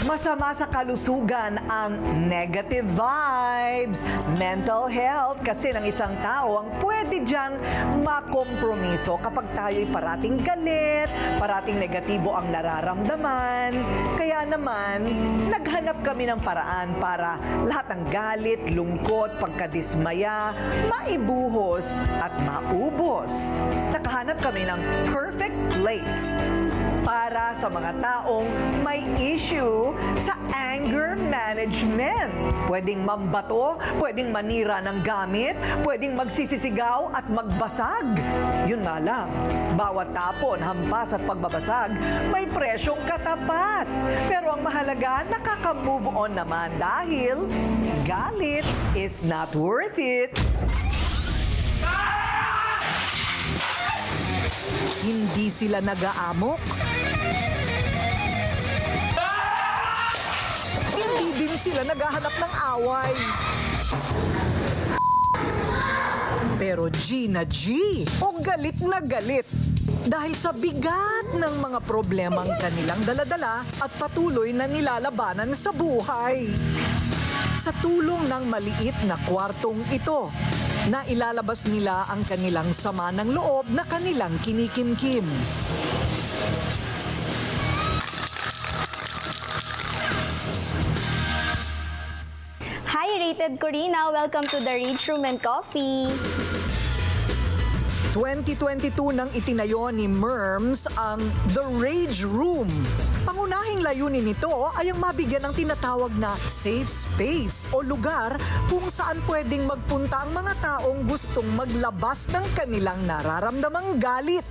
Masama sa kalusugan ang negative vibes, mental health kasi ng isang tao ang pwede diyang makompromiso kapag tayo'y parating galit, parating negatibo ang nararamdaman. Kaya naman, naghanap kami ng paraan para lahat ng galit, lungkot, pagkadismaya, maibuhos at maubos. Nakahanap kami ng perfect place para sa mga taong may issue sa anger management. Pwedeng mambato, pwedeng manira ng gamit, pwedeng magsisisigaw at magbasag. Yun nga lang, bawat tapon, hampas at pagbabasag may presyong katapat. Pero ang mahalaga, nakaka-move on naman dahil galit is not worth it. Hindi sila nag-aamok. Hindi din sila naghahanap ng away. Pero G na G o galit na galit dahil sa bigat ng mga problemang kanilang daladala at patuloy na nilalabanan sa buhay. Sa tulong ng maliit na kwartong ito, na ilalabas nila ang kanilang sama ng loob na kanilang kinikimkim. Hi, Rated Corina! Welcome to the Rage Room and Coffee! 2022 nang itinayo ni Merms ang The Rage Room. Pangunahing layunin nito ay ang mabigyan ng tinatawag na safe space o lugar kung saan pwedeng magpunta ang mga taong gustong maglabas ng kanilang nararamdamang galit.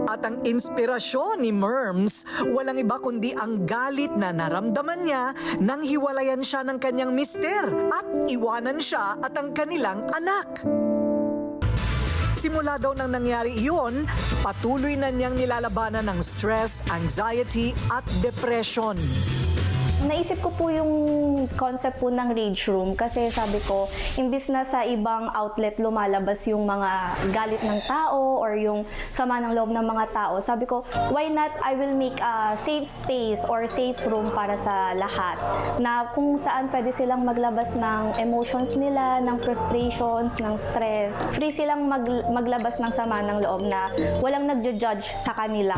At ang inspirasyon ni Merms, walang iba kundi ang galit na naramdaman niya nang hiwalayan siya ng kanyang mister at iwanan siya at ang kanilang anak. Simula daw nang nangyari iyon, patuloy na niyang nilalabanan ng stress, anxiety at depression. Naisip ko po yung concept po ng Rage Room kasi sabi ko, imbis na sa ibang outlet lumalabas yung mga galit ng tao or yung sama ng loob ng mga tao, sabi ko, why not I will make a safe space or safe room para sa lahat na kung saan pwede silang maglabas ng emotions nila, ng frustrations, ng stress. Free silang maglabas ng sama ng loob na walang nagja-judge sa kanila.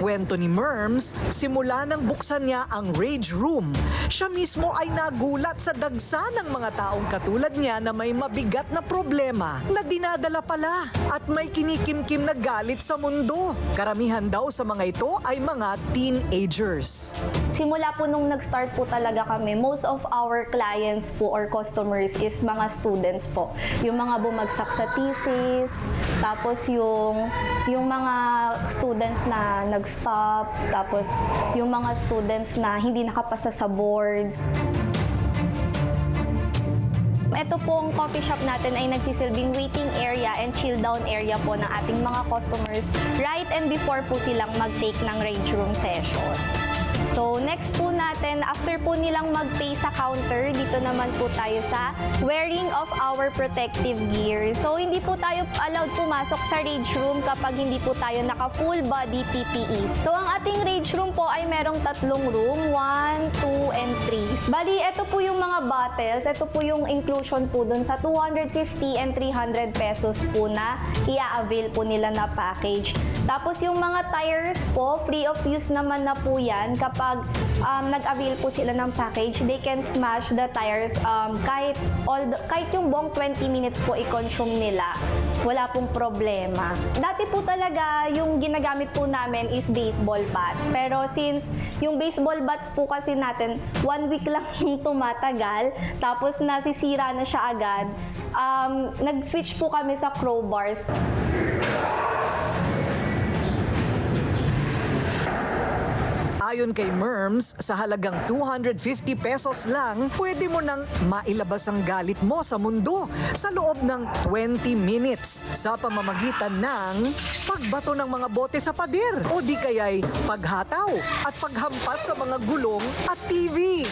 Kwento ni Merms, simula nang buksan niya ang Rage Room, siya mismo ay nagulat sa dagsa ng mga taong katulad niya na may mabigat na problema na dinadala pala at may kinikimkim na galit sa mundo. Karamihan daw sa mga ito ay mga teenagers. Simula po nung nag-start po talaga kami, most of our clients po or customers is mga students po. Yung mga bumagsak sa thesis, tapos yung mga students na nag-stop, tapos yung mga students na hindi nakapasa sa boards. Ito pong coffee shop natin ay nagsisilbing waiting area and chill down area po ng ating mga customers right and before po silang mag-take ng Rage Room session. So, next po natin, after po nilang mag-pay sa counter, dito naman po tayo sa wearing of our protective gear. So, hindi po tayo allowed pumasok sa Rage Room kapag hindi po tayo naka-full body PPE. So, ang ating Rage Room po ay merong tatlong room, 1, 2, and 3. Bali, ito po yung mga bottles, ito po yung inclusion po dun sa 250 and 300 pesos po na i-avail po nila na package. Tapos, yung mga tires po, free of use naman na po yan kapag nag-avail po sila ng package, they can smash the tires kahit yung buong 20 minutes po i-consume nila. Wala pong problema. Dati po talaga yung ginagamit po namin is baseball bat. Pero since yung baseball bats po kasi natin, 1 week lang yung tumatagal, tapos nasisira na siya agad, nag-switch po kami sa crowbars. Ayon kay Merms, sa halagang 250 pesos lang, pwede mo nang mailabas ang galit mo sa mundo sa loob ng 20 minutes sa pamamagitan ng pagbato ng mga bote sa pader o di kaya'y paghataw at paghampas sa mga gulong at TV.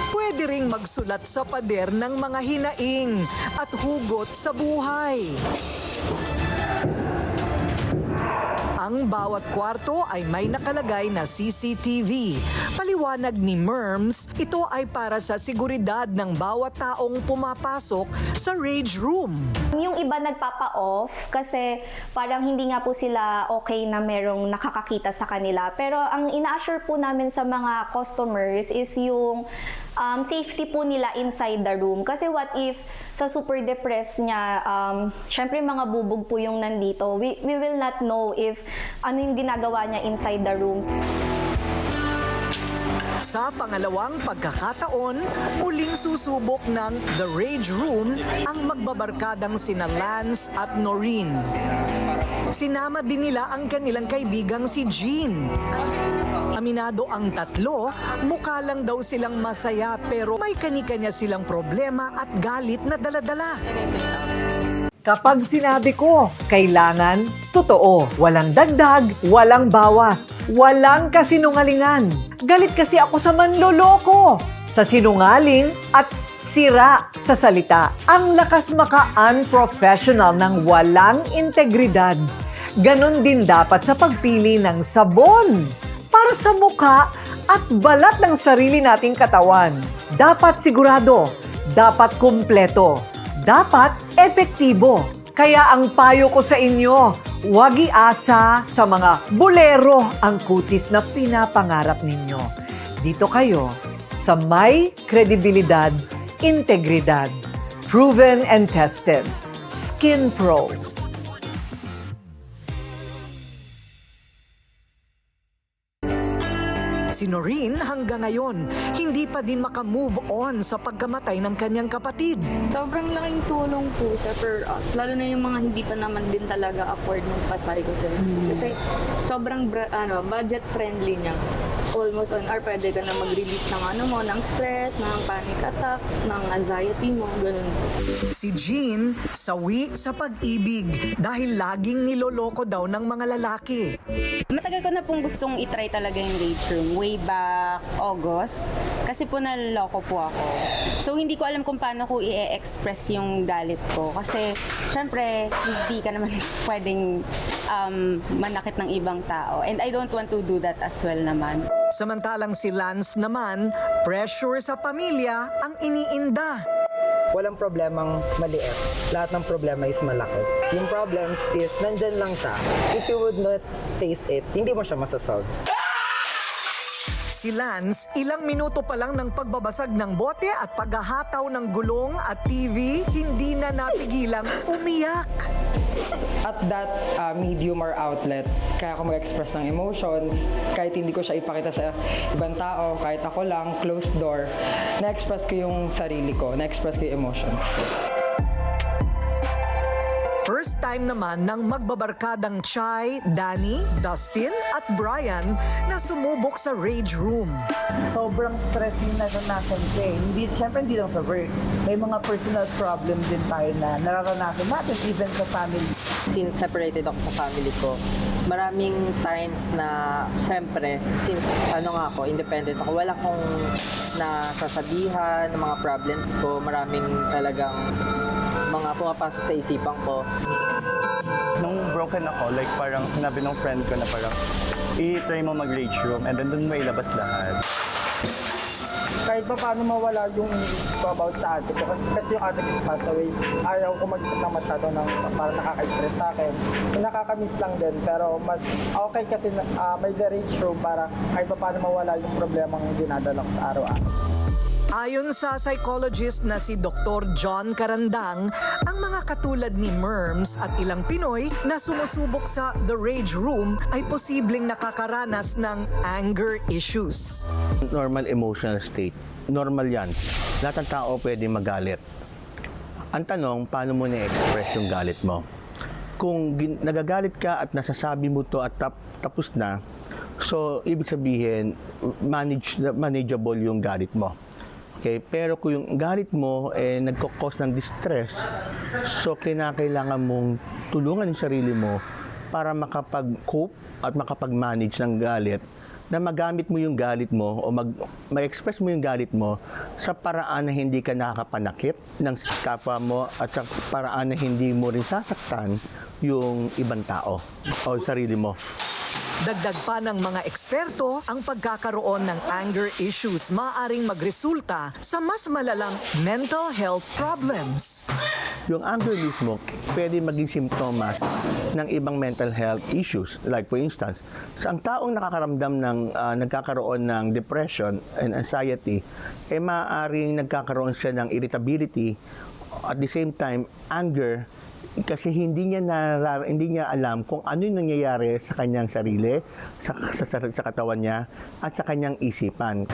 Pwede ring magsulat sa pader ng mga hinaing at hugot sa buhay. Ang bawat kwarto ay may nakalagay na CCTV. Paliwanag ni Merms, ito ay para sa seguridad ng bawat taong pumapasok sa rage room. Yung iba nagpapa-off kasi parang hindi nga po sila okay na merong nakakakita sa kanila. Pero ang ina-assure po namin sa mga customers is yung safety po nila inside the room. Kasi what if sa super depressed niya, syempre mga bubog po yung nandito. We will not know if ano yung ginagawa niya inside the room. Sa pangalawang pagkakataon, muling susubok ng The Rage Room ang magbabarkadang sina Lance at Noreen. Sinama din nila ang kanilang kaibigang si Jean. Aminado ang tatlo, mukha lang daw silang masaya pero may kani-kanya silang problema at galit na daladala. Kapag sinabi ko, kailangan totoo. Walang dagdag, walang bawas, walang kasinungalingan. Galit kasi ako sa manloloko, sa sinungaling at sira sa salita. Ang lakas maka-unprofessional ng walang integridad. Ganon din dapat sa pagpili ng sabon para sa mukha at balat ng sarili nating katawan. Dapat sigurado, dapat kumpleto, dapat epektibo. Kaya ang payo ko sa inyo, huwag iasa sa mga bolero ang kutis na pinapangarap ninyo. Dito kayo sa may kredibilidad, integridad, proven and tested, Skin Pro. Si Noreen hanggang ngayon, hindi pa din makamove on sa pagkamatay ng kanyang kapatid. Sobrang laking tulong po siya for us. Lalo na yung mga hindi pa naman din talaga afford ng patay ko siya. Kasi sobrang budget friendly niya. Almost on hour, pwede ka na mag-release ng ng stress, ng panic attack, ng anxiety mo, ganun. Si Jean, sawi sa pag-ibig dahil laging niloloko daw ng mga lalaki. Matagal ko na pong gustong itry talaga yung rage room way back August kasi po naloko po ako. So hindi ko alam kung paano ko i-express yung galit ko kasi syempre hindi ka naman pwedeng manakit ng ibang tao and I don't want to do that as well naman. Samantalang si Lance naman, pressure sa pamilya ang iniinda. Walang problemang maliit. Lahat ng problema is malaki. Yung problems is, nandyan lang siya. If you would not face it, hindi mo siya masasolve. Si Lance, ilang minuto pa lang ng pagbabasag ng bote at paghahataw ng gulong at TV, hindi na napigilang umiyak. At that medium or outlet, kaya ako mag-express ng emotions, kahit hindi ko siya ipakita sa ibang tao, kahit ako lang, closed door, na-express ko yung sarili ko, na-express ko yung emotions ko. First time naman ng magbabarkadang Chai, Danny, Dustin at Brian na sumubok sa rage room. Sobrang stress yung naranasan ko eh. Siyempre hindi lang sa work. May mga personal problem din tayo na nararanasan natin even sa family. Since separated ako sa family ko, maraming times na siyempre, since ako, independent ako, wala akong nasasabihan ng mga problems ko, maraming talagang mga pumapasok sa isipan ko. Nung broken ako, like parang sinabi ng friend ko na parang i-try mo mag-rage room and then dun mo ilabas lahat. Kahit pa paano mawala yung iniisip ko about sa ate ko. Kasi yung ate ko is passed away. Ayaw ko mag-isip na masyado ng parang nakaka-stress sa akin. Yung nakaka-miss lang din. Pero mas okay kasi may the rage room para kahit pa paano mawala yung problemang dinadala ko sa araw-araw. Ayon sa psychologist na si Dr. John Carandang, ang mga katulad ni Merms at ilang Pinoy na sumusubok sa The Rage Room ay posibleng nakakaranas ng anger issues. Normal emotional state. Normal yan. Lahat ng tao pwede magalit. Ang tanong, paano mo na-express yung galit mo? Kung nagagalit ka at nasasabi mo to at tapos na, so ibig sabihin, manageable yung galit mo. Okay, pero kung yung galit mo nagko-cause ng distress, so kailangan mong tulungan yung sarili mo para makapag-cope at makapag-manage ng galit na magamit mo yung galit mo o mag-express mo yung galit mo sa paraan na hindi ka nakakapanakit ng kapwa mo at sa paraan na hindi mo rin sasaktan yung ibang tao o sarili mo. Dagdag pa ng mga eksperto, ang pagkakaroon ng anger issues maaring magresulta sa mas malalang mental health problems. Yung anger mismo, pwede maging simptomas ng ibang mental health issues. Like for instance, sa ang taong nakakaramdam ng nagkakaroon ng depression and anxiety, maaaring nagkakaroon siya ng irritability, at the same time, anger, kasi hindi niya alam kung ano yung nangyayari sa kanyang sarili, sa katawan niya, at sa kanyang isipan.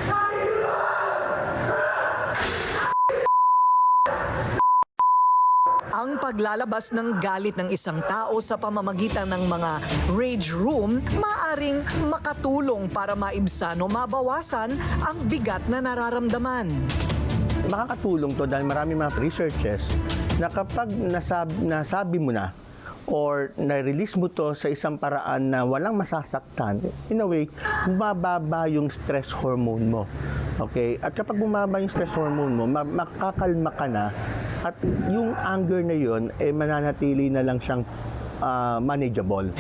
Ang paglalabas ng galit ng isang tao sa pamamagitan ng mga rage room maaring makatulong para maibsan o mabawasan ang bigat na nararamdaman. Makakatulong to dahil marami mga researches na kapag nasabi mo na or na-release mo to sa isang paraan na walang masasaktan, in a way, bumababa yung stress hormone mo. Okay? At kapag bumaba yung stress hormone mo, makakalma ka na at yung anger na yun, mananatili na lang siyang manageable.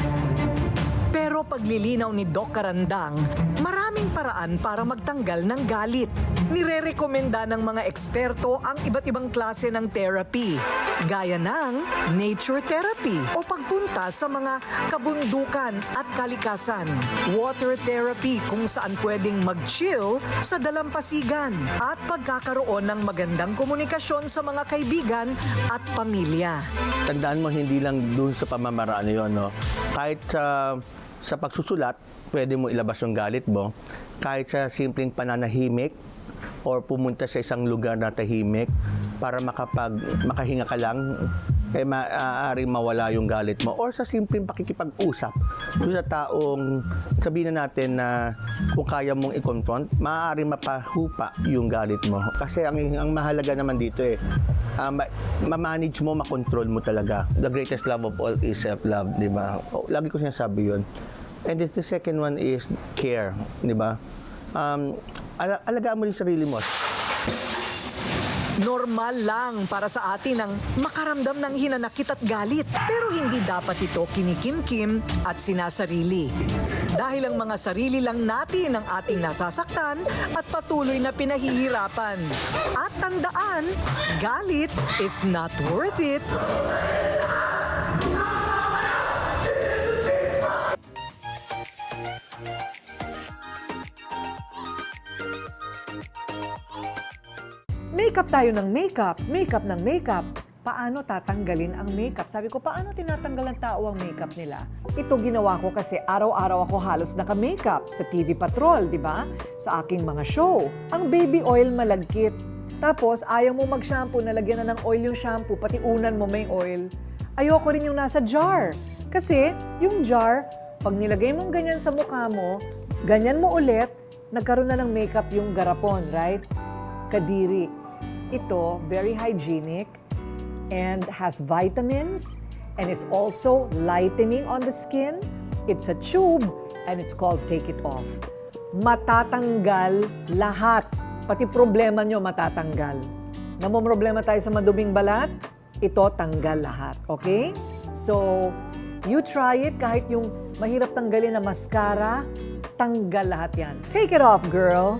Pero paglilinaw ni Doc Carandang, maraming paraan para magtanggal ng galit. Nire-rekomenda ng mga eksperto ang iba't ibang klase ng therapy, gaya ng nature therapy o pagpunta sa mga kabundukan at kalikasan, water therapy kung saan pwedeng mag-chill sa dalampasigan, at pagkakaroon ng magandang komunikasyon sa mga kaibigan at pamilya. Tandaan mo, hindi lang dun sa pamamaraan na yun, no? Kahit sa pagsusulat, pwede mo ilabas yung galit mo. Kahit sa simpleng pananahimik or pumunta sa isang lugar na tahimik para makahinga ka lang, maaaring mawala yung galit mo. Or sa simpleng pakikipag-usap doon sa taong sabihin na natin na kung kaya mong i-confront, maaaring mapahupa yung galit mo. Kasi ang mahalaga naman dito ma-manage mo, makontrol mo talaga. The greatest love of all is self-love, di ba? Lagi ko sinasabi yun. And the second one is care, di ba? Alagaan mo yung sarili mo. Normal lang para sa atin ang makaramdam ng hinanakit at galit, pero hindi dapat ito kinikimkim at sinasarili. Dahil ang mga sarili lang natin ang ating nasasaktan at patuloy na pinahihirapan. At tandaan, galit is not worth it. Makeup tayo ng makeup, makeup ng makeup. Paano tatanggalin ang makeup? Sabi ko, paano tinatanggal ng tao ang makeup nila? Ito ginawa ko kasi araw-araw ako halos naka-makeup sa TV Patrol, di ba? Sa aking mga show. Ang baby oil malagkit. Tapos, ayaw mo mag-shampoo, nalagyan na ng oil yung shampoo, pati unan mo may oil. Ayoko rin yung nasa jar. Kasi, yung jar, pag nilagay mong ganyan sa mukha mo, ganyan mo ulit, nagkaroon na ng makeup yung garapon, right? Kadiri. Ito, very hygienic and has vitamins and is also lightening on the skin. It's a tube and it's called Take It Off. Matatanggal lahat. Pati problema nyo matatanggal. Namomroblema tayo sa maduming balat, ito tanggal lahat. Okay? So, you try it kahit yung mahirap tanggalin na mascara, tanggal lahat yan. Take it off, girl!